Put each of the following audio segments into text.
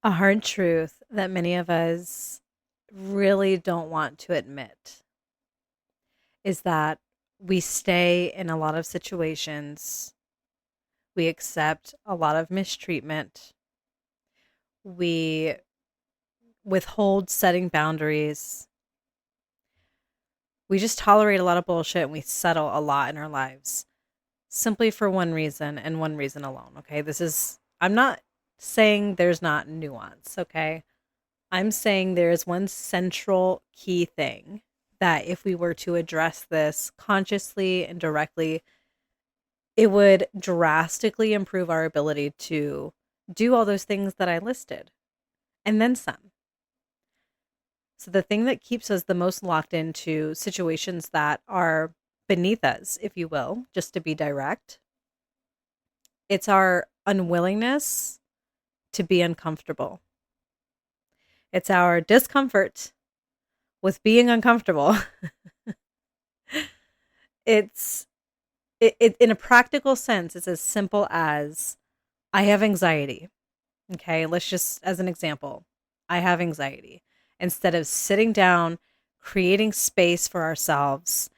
A hard truth that many of us really don't want to admit is that we stay in a lot of situations, we accept a lot of mistreatment, we withhold setting boundaries, we just tolerate a lot of bullshit and we settle a lot in our lives simply for one reason and one reason alone. Okay. I'm not saying there's not nuance. Okay. I'm saying there is one central key thing that if we were to address this consciously and directly, it would drastically improve our ability to do all those things that I listed and then some. So, the thing that keeps us the most locked into situations that are beneath us, if you will, just to be direct, it's our unwillingness to be uncomfortable. It's our discomfort with being uncomfortable. it's in a practical sense, it's as simple as I have anxiety. Okay, let's just as an example, I have anxiety. Instead of sitting down, creating space for ourselves,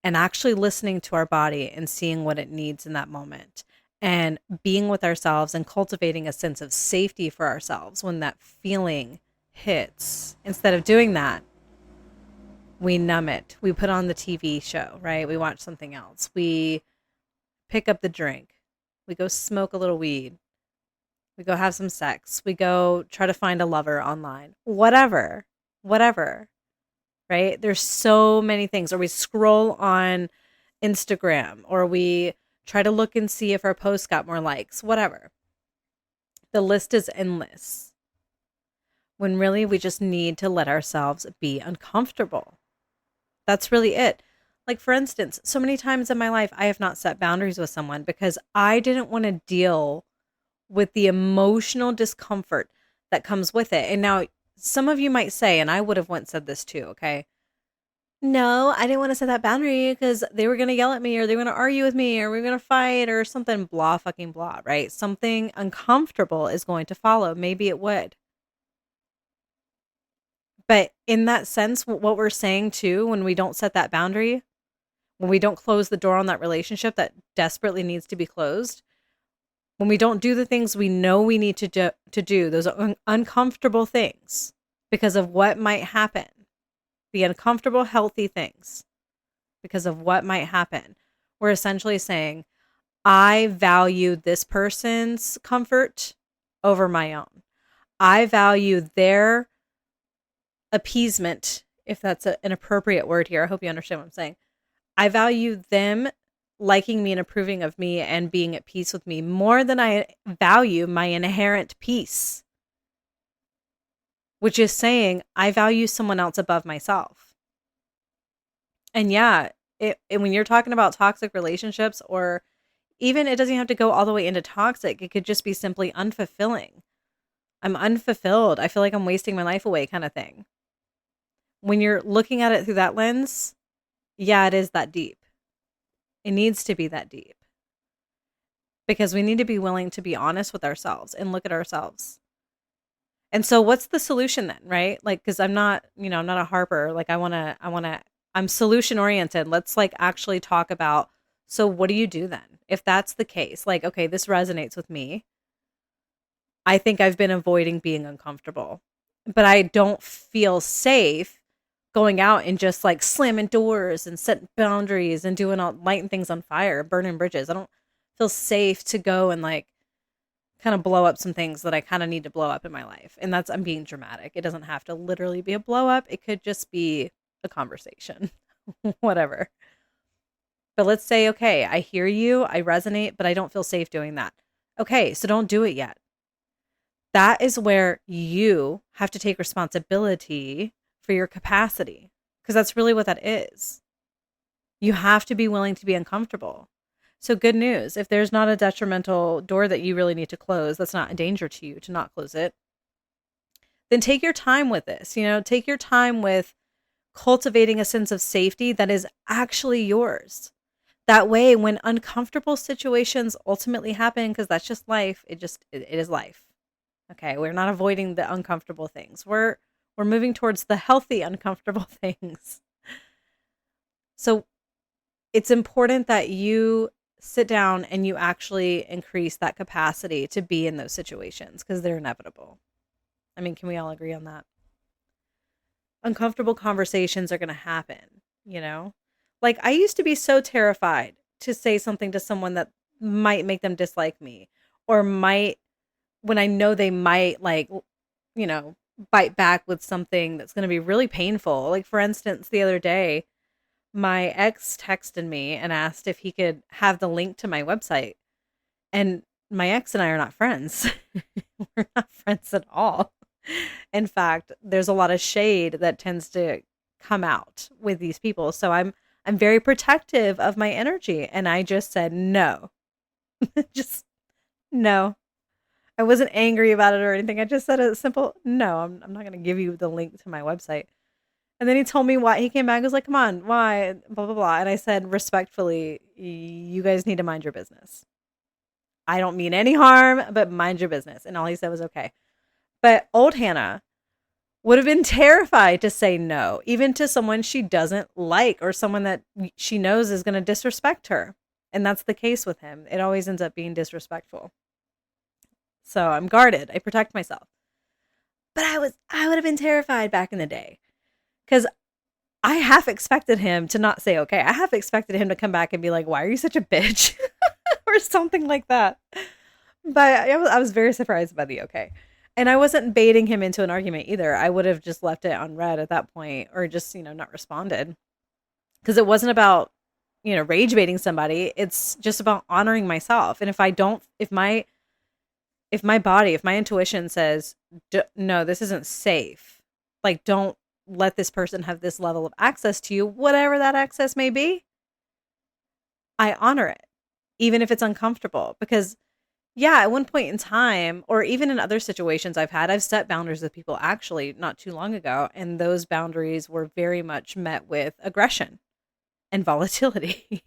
and actually listening to our body and seeing what it needs in that moment, and being with ourselves and cultivating a sense of safety for ourselves when that feeling hits, instead of doing that, we numb it. We put on the TV show, right? We watch something else. We pick up the drink. We go smoke a little weed. We go have some sex. We go try to find a lover online. Whatever, right? There's so many things. Or we scroll on Instagram, or we try to look and see if our post got more likes, whatever. The list is endless. When really we just need to let ourselves be uncomfortable. That's really it. Like, for instance, so many times in my life, I have not set boundaries with someone because I didn't want to deal with the emotional discomfort that comes with it. And now, some of you might say, and I would have once said this too, okay? No, I didn't want to set that boundary because they were going to yell at me or they were going to argue with me or we were going to fight or something, blah, fucking blah, right? Something uncomfortable is going to follow. Maybe it would. But in that sense, what we're saying too, when we don't set that boundary, when we don't close the door on that relationship that desperately needs to be closed, when we don't do the things we know we need to do those uncomfortable things because of what might happen, the uncomfortable, healthy things because of what might happen, we're essentially saying, I value this person's comfort over my own. I value their appeasement, if that's an appropriate word here. I hope you understand what I'm saying. I value them liking me and approving of me and being at peace with me more than I value my inherent peace, which is saying I value someone else above myself. And yeah, when you're talking about toxic relationships, or even it doesn't have to go all the way into toxic, it could just be simply unfulfilling. I'm unfulfilled. I feel like I'm wasting my life away, kind of thing. When you're looking at it through that lens, yeah, it is that deep. It needs to be that deep because we need to be willing to be honest with ourselves and look at ourselves. And so what's the solution then, right? Like, cause I'm not a harper. Like I'm solution oriented. Let's like actually talk about, so what do you do then? If that's the case, like, okay, this resonates with me. I think I've been avoiding being uncomfortable, but I don't feel safe going out and just like slamming doors and setting boundaries and doing all lighting things on fire, burning bridges. I don't feel safe to go and like kind of blow up some things that I kind of need to blow up in my life. And I'm being dramatic. It doesn't have to literally be a blow up. It could just be a conversation, whatever. But let's say, okay, I hear you, I resonate, but I don't feel safe doing that. Okay, so don't do it yet. That is where you have to take responsibility for your capacity, because that's really what that is. You have to be willing to be uncomfortable. So good news, if there's not a detrimental door that you really need to close, that's not a danger to you to not close it, then take your time with this. Take your time with cultivating a sense of safety that is actually yours. That way, when uncomfortable situations ultimately happen, because that's just life, it is life. Okay, we're not avoiding the uncomfortable things. We're moving towards the healthy uncomfortable things. So it's important that you sit down and you actually increase that capacity to be in those situations because they're inevitable. I mean, can we all agree on that? Uncomfortable conversations are going to happen, you know? Like, I used to be so terrified to say something to someone that might make them dislike me or might, when I know they might, like, you know, bite back with something that's going to be really painful. Like, for instance, the other day, my ex texted me and asked if he could have the link to my website. And my ex and I are not friends. We're not friends at all. In fact, there's a lot of shade that tends to come out with these people. So I'm very protective of my energy and I just said no. Just no. I wasn't angry about it or anything. I just said a simple no. I'm not going to give you the link to my website. And then he told me why. He came back and was like, come on, why? Blah, blah, blah. And I said, respectfully, you guys need to mind your business. I don't mean any harm, but mind your business. And all he said was okay. But old Hannah would have been terrified to say no, even to someone she doesn't like or someone that she knows is going to disrespect her. And that's the case with him. It always ends up being disrespectful. So I'm guarded. I protect myself. But I would have been terrified back in the day because I half expected him to not say okay. I half expected him to come back and be like, why are you such a bitch? Or something like that. But I was very surprised by the okay. And I wasn't baiting him into an argument either. I would have just left it unread at that point or just, not responded. Because it wasn't about, rage baiting somebody. It's just about honoring myself. And if my body, if my intuition says, no, this isn't safe, like, don't let this person have this level of access to you, whatever that access may be, I honor it, even if it's uncomfortable. Because, yeah, at one point in time, or even in other situations I've set boundaries with people actually not too long ago. And those boundaries were very much met with aggression and volatility.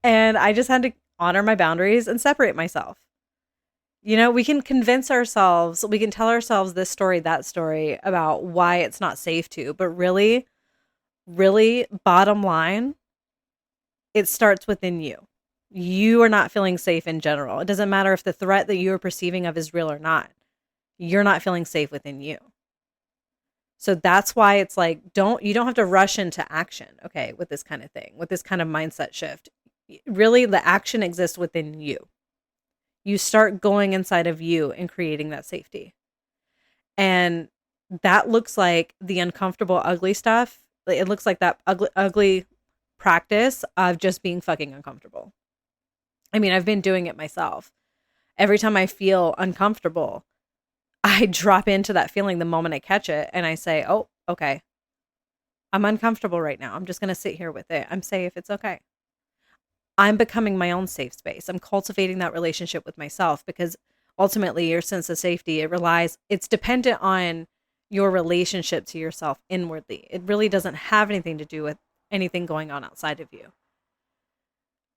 And I just had to honor my boundaries and separate myself. We can convince ourselves, we can tell ourselves this story, that story about why it's not safe to, but really, really, bottom line, it starts within you. You are not feeling safe in general. It doesn't matter if the threat that you are perceiving of is real or not. You're not feeling safe within you. So that's why it's like, you don't have to rush into action, okay, with this kind of thing, with this kind of mindset shift. Really, the action exists within you. You start going inside of you and creating that safety. And that looks like the uncomfortable, ugly stuff. It looks like that ugly practice of just being fucking uncomfortable. I mean, I've been doing it myself. Every time I feel uncomfortable, I drop into that feeling the moment I catch it and I say, oh, okay. I'm uncomfortable right now. I'm just going to sit here with it. I'm safe. It's okay. I'm becoming my own safe space. I'm cultivating that relationship with myself because ultimately your sense of safety, it's dependent on your relationship to yourself inwardly. It really doesn't have anything to do with anything going on outside of you.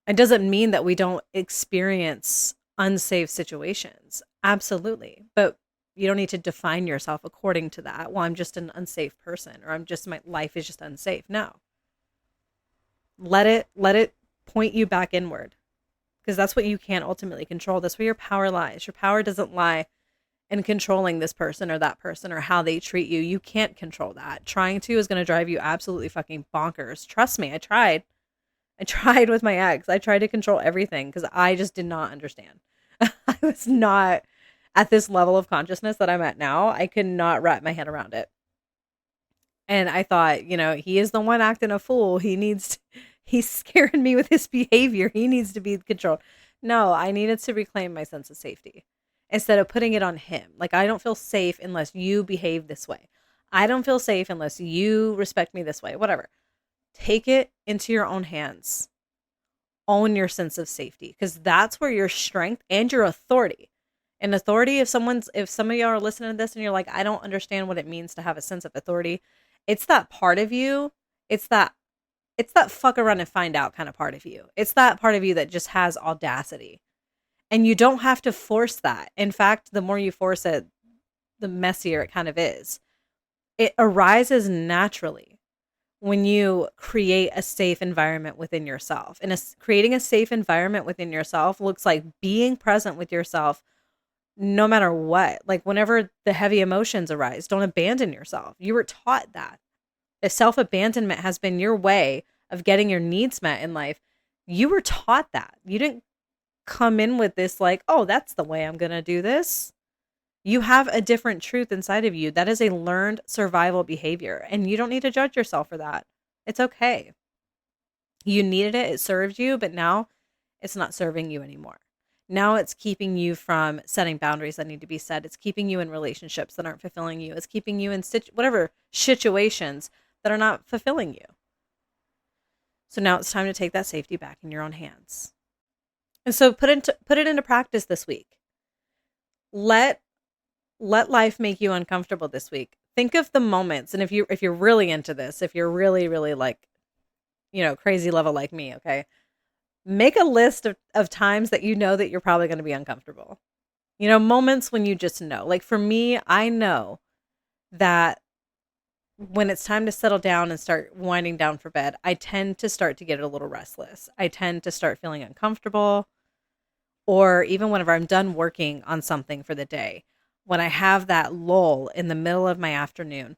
It doesn't mean that we don't experience unsafe situations. Absolutely. But you don't need to define yourself according to that. Well, I'm just an unsafe person or my life is just unsafe. No. Let it point you back inward because that's what you can ultimately control. That's where your power lies. Your power doesn't lie in controlling this person or that person or how they treat you. You can't control that. Trying to is going to drive you absolutely fucking bonkers. Trust me, I tried with my ex. I tried to control everything because I just did not understand. I was not at this level of consciousness that I'm at now. I could not wrap my head around it. And I thought, he is the one acting a fool. He's scaring me with his behavior. He needs to be controlled. No, I needed to reclaim my sense of safety instead of putting it on him. Like, I don't feel safe unless you behave this way. I don't feel safe unless you respect me this way, whatever. Take it into your own hands. Own your sense of safety because that's where your strength and your authority. And authority, if some of y'all are listening to this and you're like, I don't understand what it means to have a sense of authority. It's that part of you. It's that fuck around and find out kind of part of you. It's that part of you that just has audacity. And you don't have to force that. In fact, the more you force it, the messier it kind of is. It arises naturally when you create a safe environment within yourself. And creating a safe environment within yourself looks like being present with yourself no matter what. Like whenever the heavy emotions arise, don't abandon yourself. You were taught that. If self abandonment has been your way of getting your needs met in life, you were taught that. You didn't come in with this, like, oh, that's the way I'm going to do this. You have a different truth inside of you. That is a learned survival behavior, and you don't need to judge yourself for that. It's okay. You needed it, it served you, but now it's not serving you anymore. Now it's keeping you from setting boundaries that need to be set. It's keeping you in relationships that aren't fulfilling you. It's keeping you in whatever situations that are not fulfilling you. So now it's time to take that safety back in your own hands. And so put it into practice this week. Let life make you uncomfortable this week. Think of the moments, and if you're really into this, if you're really, really like, crazy level like me, okay, make a list of times that you know that you're probably going to be uncomfortable. Moments when you just know. Like for me, I know that when it's time to settle down and start winding down for bed, I tend to start to get a little restless. I tend to start feeling uncomfortable. Or even whenever I'm done working on something for the day, when I have that lull in the middle of my afternoon,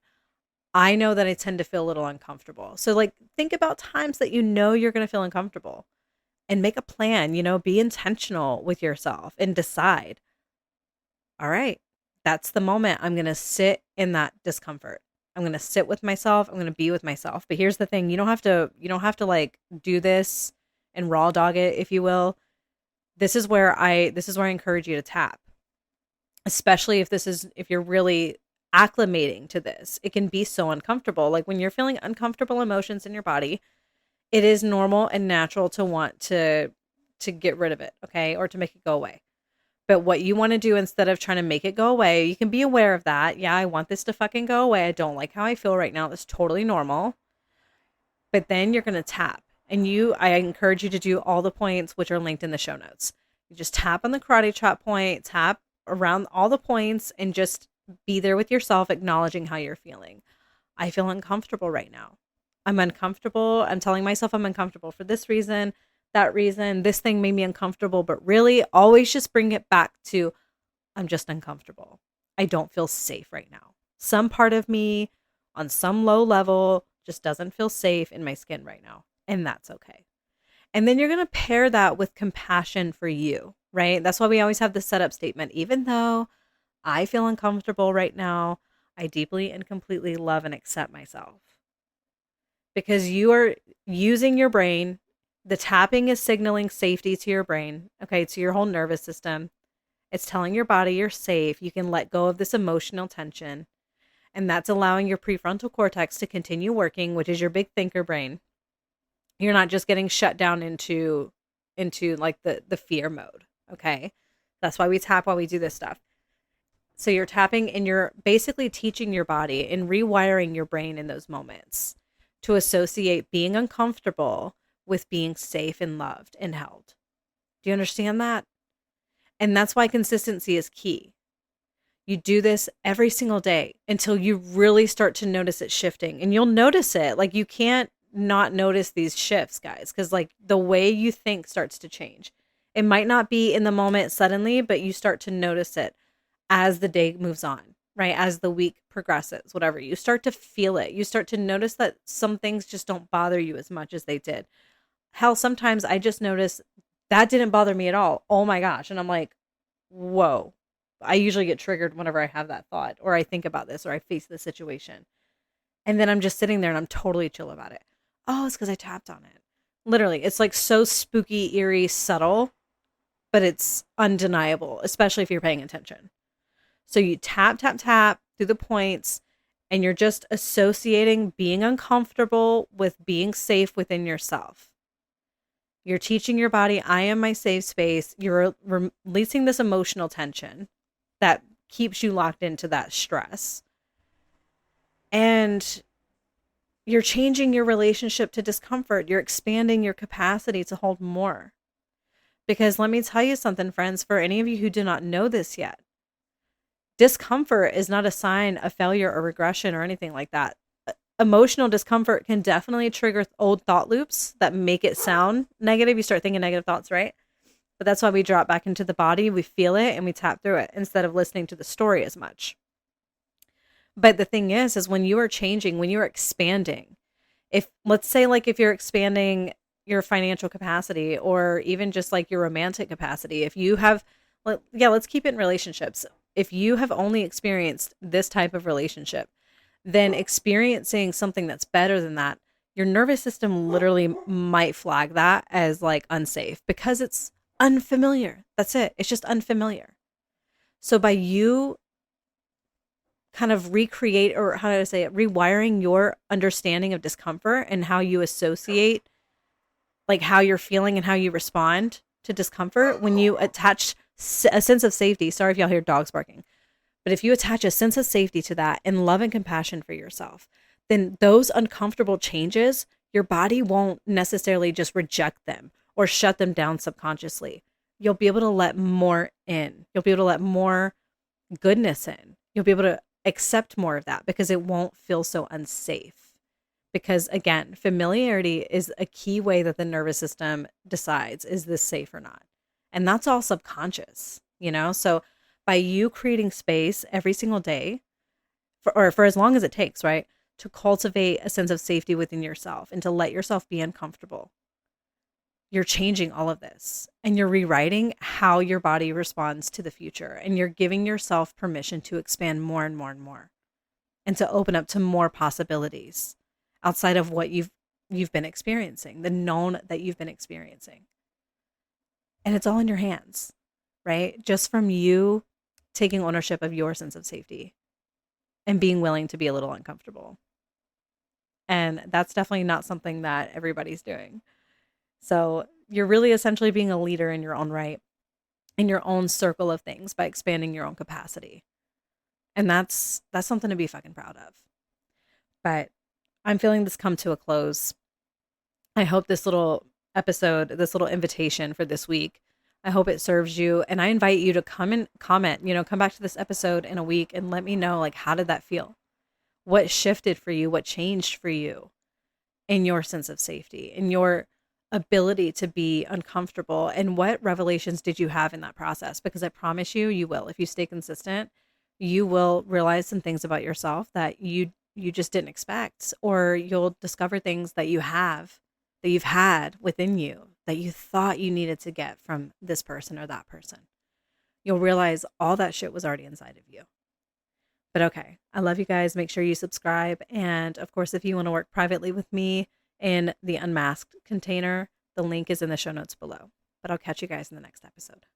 I know that I tend to feel a little uncomfortable. So like think about times that you know you're going to feel uncomfortable and make a plan, be intentional with yourself and decide, all right, that's the moment I'm going to sit in that discomfort. I'm going to sit with myself. I'm going to be with myself. But here's the thing, you don't have to like do this and raw dog it, if you will. This is where I encourage you to tap. Especially if you're really acclimating to this. It can be so uncomfortable. Like when you're feeling uncomfortable emotions in your body, it is normal and natural to want to get rid of it, okay? Or to make it go away. But what you want to do instead of trying to make it go away, you can be aware of that. Yeah, I want this to fucking go away. I don't like how I feel right now. That's totally normal. But then you're going to tap. And I encourage you to do all the points which are linked in the show notes. You just tap on the karate chop point, tap around all the points, and just be there with yourself, acknowledging how you're feeling. I feel uncomfortable right now. I'm uncomfortable. I'm telling myself I'm uncomfortable for this reason, that reason. This thing made me uncomfortable, but really always just bring it back to I'm just uncomfortable. I don't feel safe right now. Some part of me on some low level just doesn't feel safe in my skin right now. And that's okay. And then you're going to pair that with compassion for you, right? That's why we always have the setup statement. Even though I feel uncomfortable right now, I deeply and completely love and accept myself. Because you are using your brain. The tapping is signaling safety to your brain, okay, to your whole nervous system. It's telling your body you're safe. You can let go of this emotional tension. And that's allowing your prefrontal cortex to continue working, which is your big thinker brain. You're not just getting shut down into like the fear mode, okay? That's why we tap while we do this stuff. So you're tapping and you're basically teaching your body and rewiring your brain in those moments to associate being uncomfortable with being safe and loved and held. Do you understand that? And that's why consistency is key. You do this every single day until you really start to notice it shifting, and you'll notice it. Like you can't not notice these shifts, guys, because like the way you think starts to change. It might not be in the moment suddenly, but you start to notice it as the day moves on, right? As the week progresses, whatever, you start to feel it. You start to notice that some things just don't bother you as much as they did. Hell, sometimes I just notice that didn't bother me at all. Oh my gosh. And I'm like, whoa. I usually get triggered whenever I have that thought or I think about this or I face the situation. And then I'm just sitting there and I'm totally chill about it. Oh, it's because I tapped on it. Literally, it's like so spooky, eerie, subtle, but it's undeniable, especially if you're paying attention. So you tap, tap, tap through the points, and you're just associating being uncomfortable with being safe within yourself. You're teaching your body, I am my safe space. You're releasing this emotional tension that keeps you locked into that stress. And you're changing your relationship to discomfort. You're expanding your capacity to hold more. Because let me tell you something, friends, for any of you who do not know this yet, discomfort is not a sign of failure or regression or anything like that. Emotional discomfort can definitely trigger old thought loops that make it sound negative. You start thinking negative thoughts, right? But that's why we drop back into the body, we feel it, and we tap through it instead of listening to the story as much. But the thing is when you are changing, when you are expanding, if let's say like if you're expanding your financial capacity or even just like your romantic capacity, if you have, yeah, let's keep it in relationships. If you have only experienced this type of relationship, then experiencing something that's better than that, your nervous system literally might flag that as like unsafe because it's unfamiliar. That's it. It's just unfamiliar. So by you kind of recreate, or how do I say it, rewiring your understanding of discomfort and how you associate like how you're feeling and how you respond to discomfort, when you attach a sense of safety, sorry if y'all hear dogs barking, but if you attach a sense of safety to that and love and compassion for yourself, then those uncomfortable changes, your body won't necessarily just reject them or shut them down subconsciously. You'll be able to let more in. You'll be able to let more goodness in. You'll be able to accept more of that because it won't feel so unsafe. Because again, familiarity is a key way that the nervous system decides, is this safe or not? And that's all subconscious, you know? So by you creating space every single day for as long as it takes, right? To cultivate a sense of safety within yourself and to let yourself be uncomfortable, you're changing all of this and you're rewriting how your body responds to the future. And you're giving yourself permission to expand more and more and more and to open up to more possibilities outside of what you've been experiencing, the known that you've been experiencing. And it's all in your hands, right? Just from you taking ownership of your sense of safety and being willing to be a little uncomfortable. And that's definitely not something that everybody's doing. So you're really essentially being a leader in your own right, in your own circle of things by expanding your own capacity. And that's something to be fucking proud of. But I'm feeling this come to a close. I hope this little episode, this little invitation for this week, I hope it serves you. And I invite you to come and comment, come back to this episode in a week and let me know, like, how did that feel? What shifted for you? What changed for you in your sense of safety, in your ability to be uncomfortable? And what revelations did you have in that process? Because I promise you, you will. If you stay consistent, you will realize some things about yourself that you just didn't expect, or you'll discover things that you've had within you that you thought you needed to get from this person or that person. You'll realize all that shit was already inside of you. But okay, I love you guys. Make sure you subscribe. And of course, if you want to work privately with me in the unmasked container, the link is in the show notes below. But I'll catch you guys in the next episode.